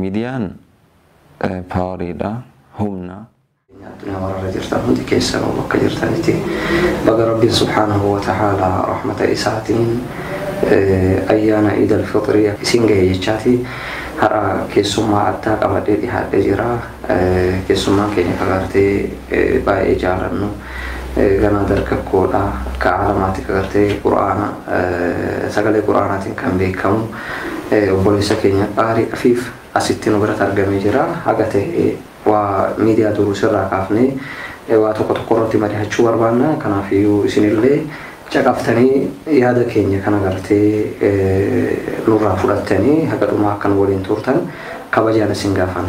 ميديان باوريدا همنا الدنيا ورا جرتان هندي كيسان وبكا جرتانيتي بقى ربي سبحانه وتعالى رحمة إساتين أيانا عيد الفطرية سينجا يجاتي هرا كيسوما أتاك أبدي دي حد جرا كيسوما كيني كغرتي باي إجارنو غنا درك كودا كعلامات كغرتي قرآن سجل قرآنات كان بيكم وبوليس كينيا باري أفيف أستين وبرت أرجمي جرا حاجته وميديا دروس الرقافني واتوقع مالي هتشوفر بانا كان فيه سنيلة جاكفتني يادا كينيا كان قرتي نورا فلتني هكذا ما كان ولين تورتن كباجانا سنغافان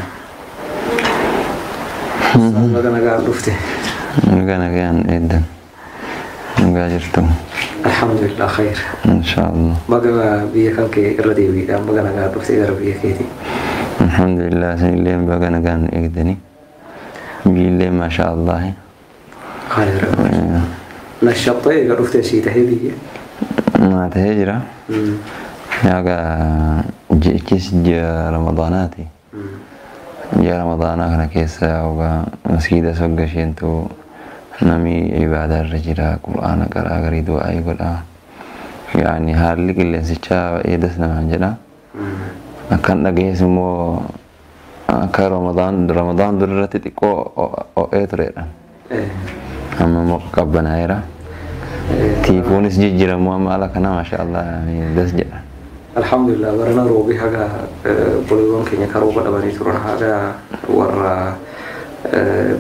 مغانا قال رفتي مغانا قال إيدا مغاجرتم الحمد لله خير إن شاء الله بقى بيا كي ردي بيا مغانا قال رفتي بيا كيتي الحمد لله سنين بغانا قال إيدني بيلي ما شاء الله خير نشطي قرفتي شيء تهيبي ما تهجرة ياقا كيس جا رمضاناتي جا رمضانات أنا كيسا وقا مسجدة سوق شينتو نمي عبادة الرجرة قرآن قرأ قريدو أي قرأ يعني هارلي كل سيشا يدسنا منجنا أكان نجيس مو رمضان درتي تكو أو إتريرا أما مقبنا هيرا تيفونس جيجرا مو أما على كنا ما شاء الله يعني دس جرا الحمد لله ورنا روبي حاجة بوليون كينيا كروبا دبني ترونا حاجة ورا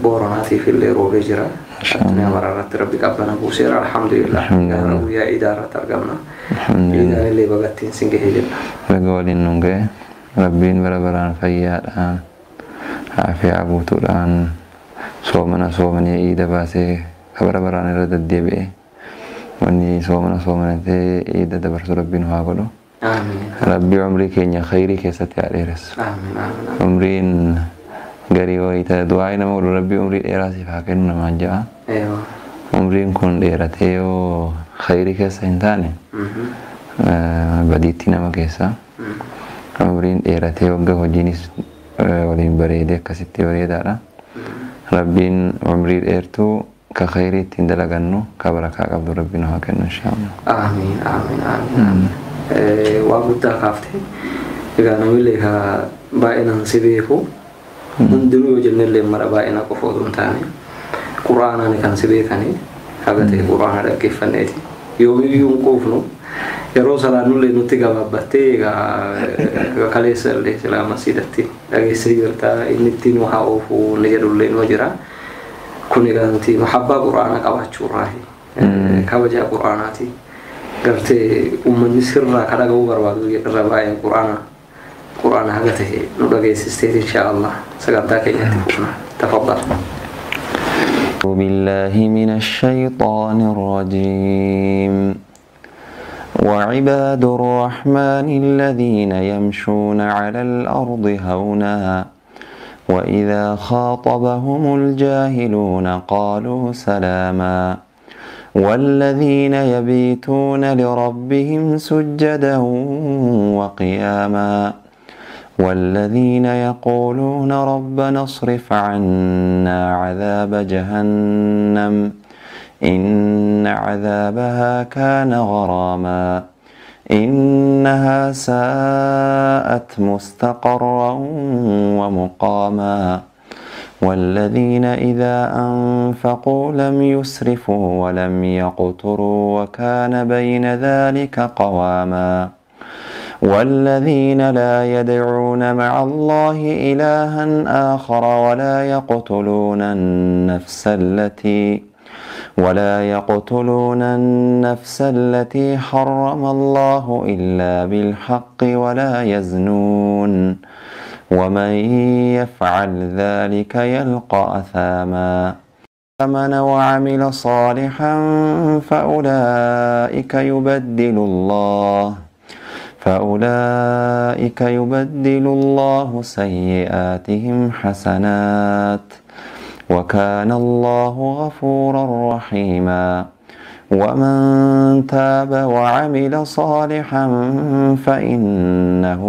بوراناتي في اللي روبي جرا أتني مرات ربي قبلنا بوسير الحمد لله يا إدارة ترجمنا إدارة اللي بقتين سنجه جدا بقولين نونجه ربين بربران فيات الآن عافية عبوتو الآن صومنا إيدا باسي بربران رد الديبئ واني صومنا إيدا دبرت ربين هاقلو آمين ربي عمري كينيا خيري كيستي عليرس آمين عمرين غريو إيتا دعائنا مولو ربي عمري إيراسي فاكرنا ما جاء أيوة عمرين كون إيراتيو خيري كيسا انتاني بديتنا ما كيسا عمرين إيراتي وقه وجينيس ولين بريدة كستي بريدة ربين عمرين إيرتو كخيري تندلقنو كبركة قبل ربنا هكذا إن شاء الله آمين آمين آمين وابدا كافتي إذا نقول لك باينا سبيكو من دلو جنة اللي مرة باينا كفودون تاني قرآن أنا كان سبيكاني هذا تي قرآن هذا كيف فنيتي يوم كوفنو yeroo salaanullee nutti gabaabattee kaleessallee silaa masjiidatti dhageessee jirta inni ittiin waa oofuu ni jedhullee noo jira kun egaanti mahabbaa quraanaa qabaachuurraahi kabajaa quraanaati gartee uummanni sirraa ka dhaga'uu barbaadu irra baay'ee quraana haga ta'e nu dhageessisteet inshaa Allah sagantaa keenyatti fufna tafaddal بالله من الشيطان الرجيم وعباد الرحمن الذين يمشون على الأرض هونا وإذا خاطبهم الجاهلون قالوا سلاما والذين يبيتون لربهم سجدا وقياما والذين يقولون ربنا اصرف عنا عذاب جهنم إن عذابها كان غراما إنها ساءت مستقرا ومقاما والذين إذا أنفقوا لم يسرفوا ولم يقتروا وكان بين ذلك قواما والذين لا يدعون مع الله إلها آخر ولا يقتلون النفس التي حرم الله إلا بالحق ولا يزنون ومن يفعل ذلك يلقى أثاما آمن وعمل صالحا فأولئك يبدل الله سيئاتهم حسنات وكان الله غفورا رحيما ومن تاب وعمل صالحا فإنه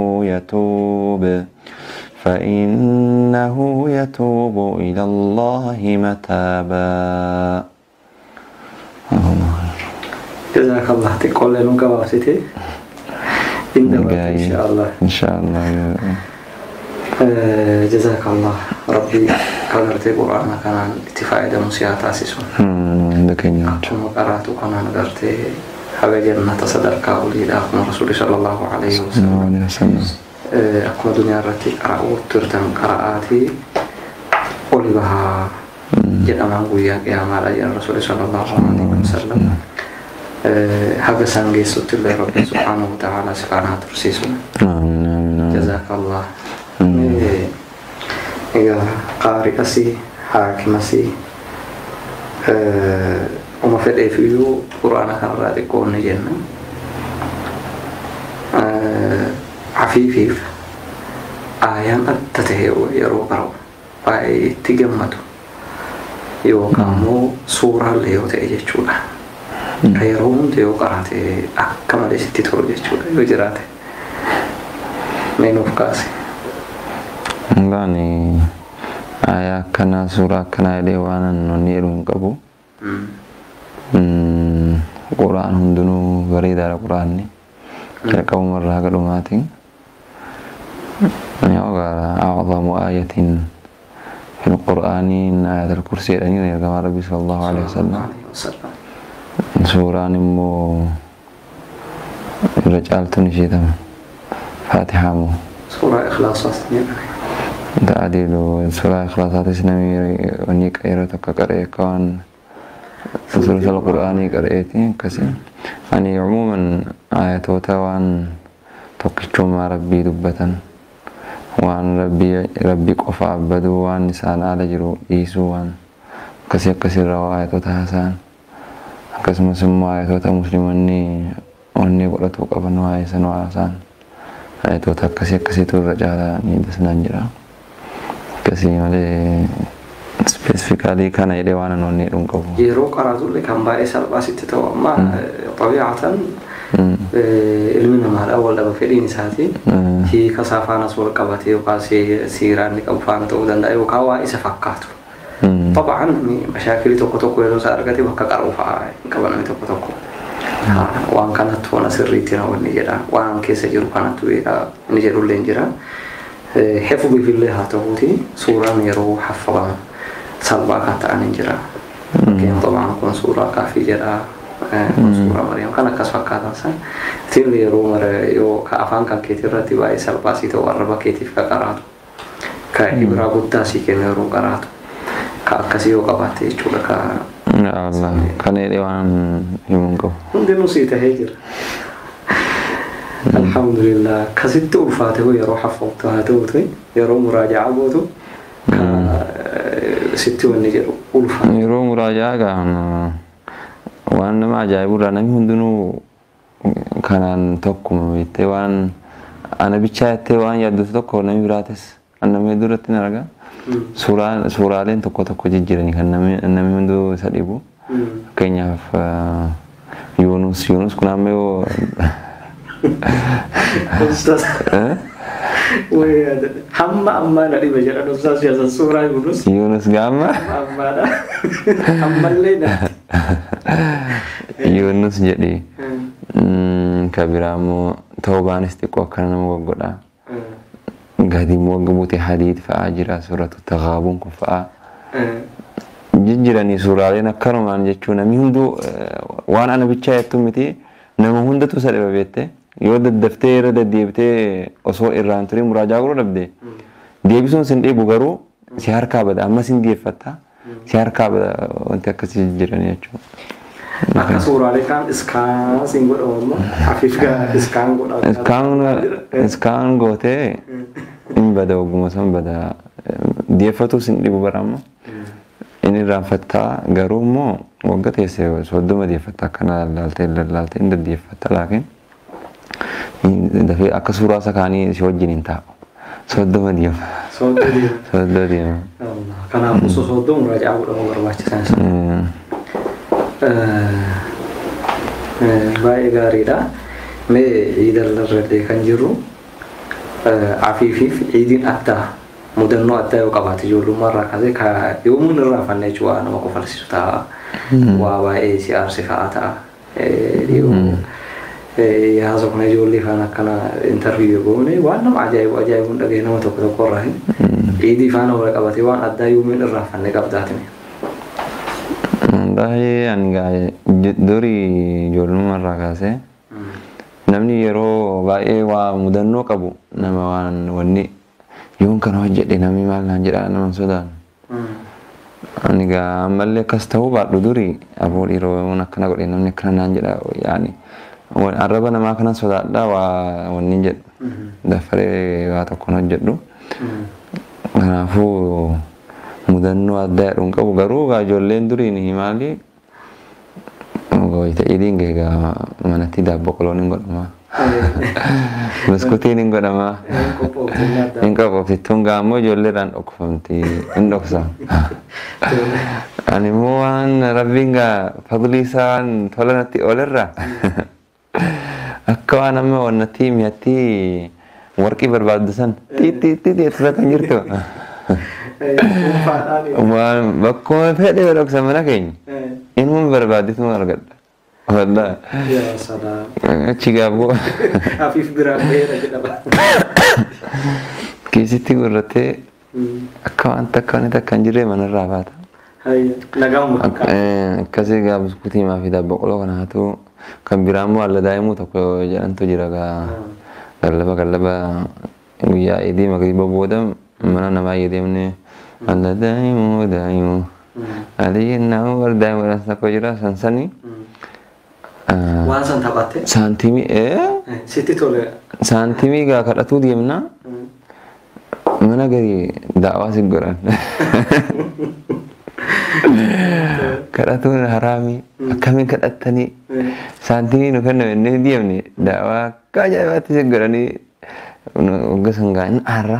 يتوب إلى الله متابا. جزاك الله. تقول لنا كواسيتي إن شاء الله. إن شاء الله. جزاك الله. ربي قدرت القرآن كان اتفاعي مسيحة تاسسون أكما قرأت كان قدرت حبا جنة تصدرك أولي لأخم رسول صلى الله عليه وسلم أكما دنيا رتي قرأوا ترتم قرأاتي أولي بها جنة منقوية قيام على جنة رسول صلى الله عليه وسلم حبا سنجي ست الله ربي سبحانه وتعالى سبحانه ترسيسون. جزاك الله. قارئ أسي حاكم أسي وما في الإفيو قرآن كان يكون جنة عفيف آيان أتته يرو برو باي تجمعه يوكامو سورة ليو تيجيشولا كيروم تيو قرأته أكمل ليش تطور جيشولا يوجراته مينوف كاسي Ngani ayah kana surah kana dewanan noniru kabu. Quran hundunu barida Quran ni. Kaya kamu marah kadungating. Ini agak a'zamu ayatin fil Quranin ayat al-kursi ini ya kama Nabi sallallahu alaihi wasallam. Surah ni mu rajal tunisitam. Fatihamu. Surah Ikhlas ni. تعديل سورة إخلاصات إسلامي ونيك أيرة كقرأ كان سورة القرآن قرأتي كسي يعني عموما آيات وتوان توقيتشو مع ربي دبة وان ربي قفا عبدو وان نسان على جرو إيسو وان كسي روا آيات وتحسان كسم سمو آيات وتا مسلماني وني قرأتو قفنو آيسان وآسان آيات وتا كسي ترجع نيدسنا نجرا kasih malee spesifikali kana ide wana nonni dum ko yero qaratu le kan ba esal basit to ma tabi'atan ilmina ma awal da fedini sati hi kasafana sul qabati wa qasi siran ni qabfan to dan ayo kawa isa fakkatu طبعا مشاكل توكو يلو سارغتي بك قروفا كبنا توكو وان كانت وانا سريتنا ونجرا وان كيس جرو كانت ويرا نجرو لنجرا حفظ في الله هاتوتي سورة يرو حفظا سلبا كانت عن جرا كين طبعا كون سورة كافي جرا سورة مريم كان كسفا كاتا سان تين يرو مر يو كافان كان كتير رتبا سلبا سيتو وربا كتير كقراتو كإبرا بوتاسي كين يرو قراتو كأكسيو قباتي جولا كا الله كان يدوان يمونكو ندنو سيتا هيجر الحمد لله كسيت ألفاته يروح حفظتها توتي يروح مراجعة بوتو ستة والنجر ألفا يروح مراجعة كان وأنا ما جايبوا لنا من دونه كان توكم بيتوان أنا بيتشات توان يدوس توكو نمي براتس أنا ميدورة تنارجا سورة لين توكو جيجرني كان نمي من دو ساليبو كينيا في يونس كنا ميو أستاذ ويا حما أما نادي بجرا أستاذ يا سورة يونس جامع أما لا حما لنا يونس jadi kabiramu tauban istiqwa kana mogoda gadi mogobuti hadith fa ajira suratu taghabun kufa jijjirani suraalena kanumaan jechuun namni hundu waan ana bicha yattumiti nama hundatu sadaba beette yoo daddaftee irra deddeebitee osoo irraan turee muraajaa godhuu dhabde deebisuun sin dheebu garuu si harkaa bada amma sin deeffatta si harkaa bada wanti akkasii jiran jechuudha. Akka suuraalee kaan iskaan sin godhamu hafiifgaa iskaan godhamu. Iskaan gootee in bada oguma san bada deeffatu sin dhibu baramma. Inni irraanfattaa garuu immoo waggaa teessee soddoma deeffatta akkana laaltee in daddeeffatta laakiin dafee akka suuraa isa kaanii si wajjin hin taa'u. Soddoma deema. Soddoma deema. Kanaafuu soddoma raajaa godhamu barbaachisan. baay'ee gaariidha. Mee ciidallarrallee kan jiru afiifiif ciidiin addaa mudannoo addaa yoo qabaate ijoollummaarraa kaasee yoomuun irraa fannee jechuudha nama kofalsiisu ta'a. Waa baay'ee si aarsi fa'aa ta'a. Yaasa kun ijoollee faana akkana intarviiyuu goone waan nama ajaa'ibuun dhaga'e nama tokko tokkorraa ciidii faana wal qabatee waan addaa yoomuun irraa fannee qabdaatime. Baay'ee ani durii ijoollummaarraa kaasee namni yeroo baay'ee waa mudannoo qabu nama waan wanni yoon kana hojjedhe namni maal naan jedhaa nama sodaan. Ani gaa ammallee akkas ta'uu baadhu durii aboo dhiiroo akkana godhe namni akkana naan jedha yaani arraba namaa kana sodaadhaa waa wanni jedhu dafaree waa tokkoon hojjedhu. Kanaafuu mudannoo addaa jedhuun qabu garuu gaa ijoolleen duriin maali goyita idiin geegaa manatti daabboo qoloon hin godhama. Biskutiin hin godhama. Hin qophoofsittuun gaa ammoo ijoolleedhaan dhokfamti hin dhoksa. Ani immoo waan rabbiin gaa fadlii isaa waan tola natti oolerra akka waan amma wannatti mi'atti warqii barbaaddu san xixixitti eessa kan jirtu. Bakkuma fedhe dhoksa mana keenya inuma barbaadditu argadha. Wallah. Ya salam. Achi gaaboo. Afiif biraan beera jedhama. Keessatti gurrattee akka wanta akka hin jirre manarraa baata. Nagaamuma. Akkasii gaa biskuutii maafi daabboo qoloo kana haatu kan biraa immoo alla daa'imuu tokko jedhantu jira gaa gallaba guyyaa idii magriiba booda mana namaa deemne alla daa'imuu aliin nama warra daa'imuu tokko jira sansanii. Waan san taphatte? Saantimii sitti tole. Saantimii gaa kadhatuu deemna mana gadi daawaa si godhan. Kadhatuun haraami akkamiin kadhattanii saantimii nu kenname inni deemne daawaa akka ajaa'ibaatti si godhanii wagga sangaa inni aarra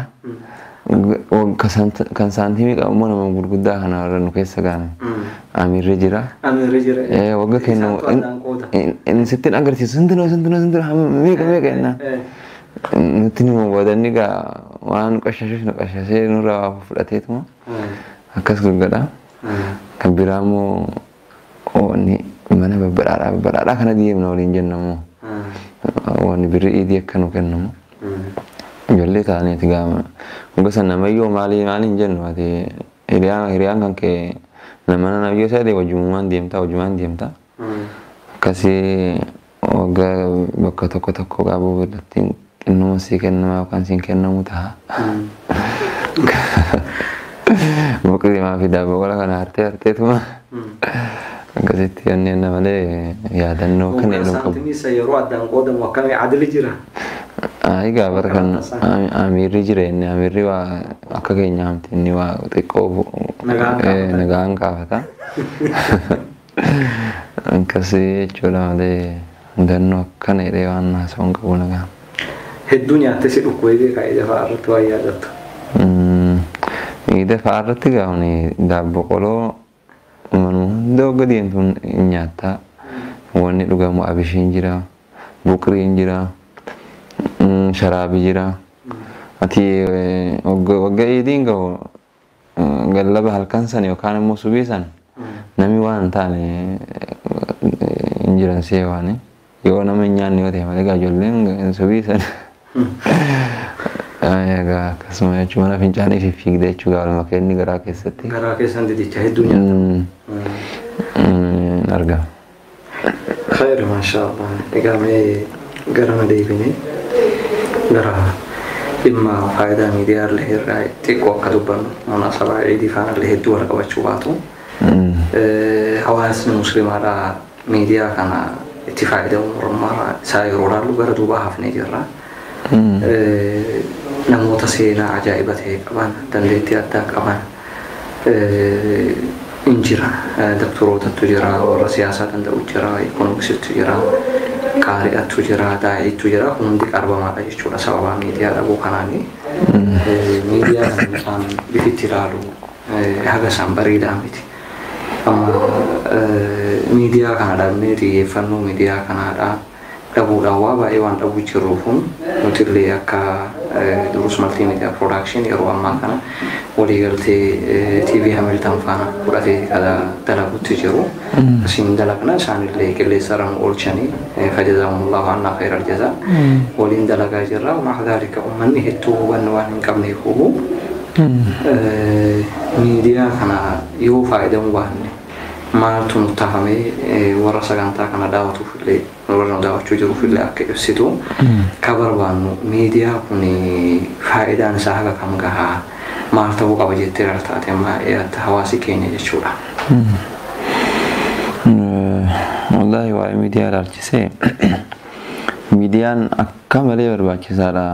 kan saantimii qabu immoo nama gurguddaa kana warra nu keessa gaane amirri jira. Wagga kennamu inni sittiin agarsiisu sintinoo meeqa jennaan nutti nima boodanni gaa waan qashashuuf nu qashasee nurraa waa fudhateetuma akkas gurgadha. Kan biraa immoo mana babbadhaadhaa kana deemna waliin jennamu wanni birrii iidii akka nu kennamu ijoollee ta'aniiti gaama gosa namayyoo maaliin jennu ati hiriyaan kan kee nama namayyoo sadii wajjumaan deemta akkasii waggaa bakka tokko qabu birratti xinnuma sii kennama yookaan siin kennamu ta'a. Mukti maafi daabboo qola kana harteetuma akkasitti kanneen malee yaadannoo kan jedhamu qabu. Saantimii yeroo addaan qoodamu akkamii adili jira? Egaa bara kan amirri jira inni amirri waa akka keenya hamti inni waa xiqqoo nagaan kaafata. Akkasii jechuudha malee hubannoo akkana jedhee waan haasawuun qabu nagaan. Hedduu nyaattee si dhukkubee beekaa ija fa'aa irratti waan yaadattu? Ida fa'aa irratti gaafni daabboo qoloo hunda hogga deemtuun nyaata wanni dhugamu abishiin jira buqriin jira sharaabi jira ati wagga idiin gahu gallaba halkan san yookaan immoo subii san nami waan hin taane hin jiran see waan yoo nama hin nyaanne yoo ta'e malee gaa ijoolleen subii san egaa akkasuma jechuun mana fincaanii fi fiigdee jechuudha waluma kenni garaa keessatti. Garaa keessan didicha hedduu nyaatamu. Argama. Khayr maashaallah. Egaa mee gara na deebinee gara dhimma faayidaa miidiyaa illee irraa xiqqoo akka dubbannu munaasabaa ciidii faana illee hedduu wal qabachuu baatu. Hawaasni musliimaadhaa miidiyaa kana itti fayyadamu mormaa isaa yeroo ilaallu gara duubaa hafnee jirra. Namoota seenaa ajaa'ibaa ta'e qaban dandeettii addaa qaban in jira doktorootatu jira warra siyaasaa danda'u jira ikoonomisistu jira qaari'attu jira daa'iitu jira hundi qarbamaadha jechuudha sababa miidiyaa dhabuu kanaanii miidiyaa kan isaan bifitti ilaalu haga isaan bareedaa miti amma miidiyaa kana dhabnee xiyyeeffannoo miidiyaa kanaa dhabuudhaan waa baay'ee waan dhabuu jirruufuun nuti illee akka Durus Multimedia Production yeroo ammaa kana waliigaltee TV Hamilton faana fudhatee dalaguutti jiru. Isin dalagna isaanillee qilleensarraan oolchanii fajjazaahumullahu annaa khayral jazaa waliin dalagaa jirra. Ma'a dhaalika uummanni hedduu hubannu waan hin qabneef miidiyaa kana yoo fayyadamuu baanne maaltu nutti tahamee warra sagantaa kana daawwatuuf illee warra daawwachuu jiruuf illee akka ibsitu ka barbaannu miidiyaa kun faayidaan isaa haga kam gahaa maal ta'uu qaba jettee taate hawaasi keenya jechuudha. Wallaahi waa'ee miidiyaa ilaalchisee miidiyaan akka malee barbaachisaadha.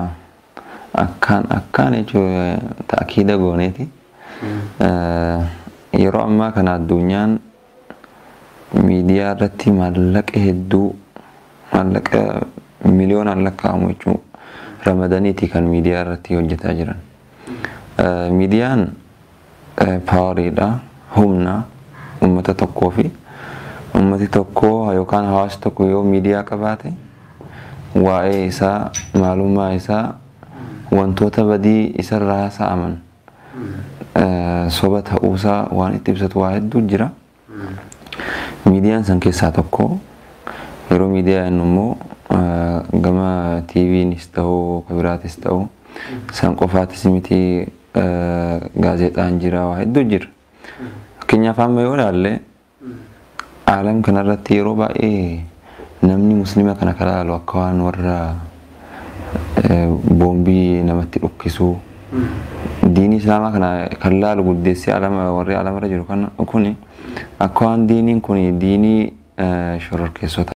Akkaan jechuun ta'kiida gooneeti. Yeroo ammaa kana addunyaan miidiyaa irratti maallaqa hedduu maallaqa miliyoonaan lakkaa'amu jechuun ramadaniiti kan miidiyaa irratti hojjetaa jiran. Miidiyaan paawariidha, humna uummata tokkoo fi uummati tokko yookaan hawaasni tokko yoo miidiyaa qabaate waa'ee isaa maalummaa isaa wantoota badii isarraa haasa'aman soba ta'uusaa waan itti ibsatu waa hedduu jira. Miidiyaan san keessaa tokko yeroo miidiyaa jennu immoo gama TV'nis ta'uu kabiraatis ta'uu san qofaatis miti gaazexaan jira waa hedduu jira. Fakkeenyaaf amma yoo ilaalle aalam kanarratti yeroo baay'ee namni muslima kana kalaalu akka waan warra boombii namatti dhukkisuu diinii islaamaa kana kan laalu guddeessee warri alamarra jiru kun akka waan diiniin kun diinii shororkeessota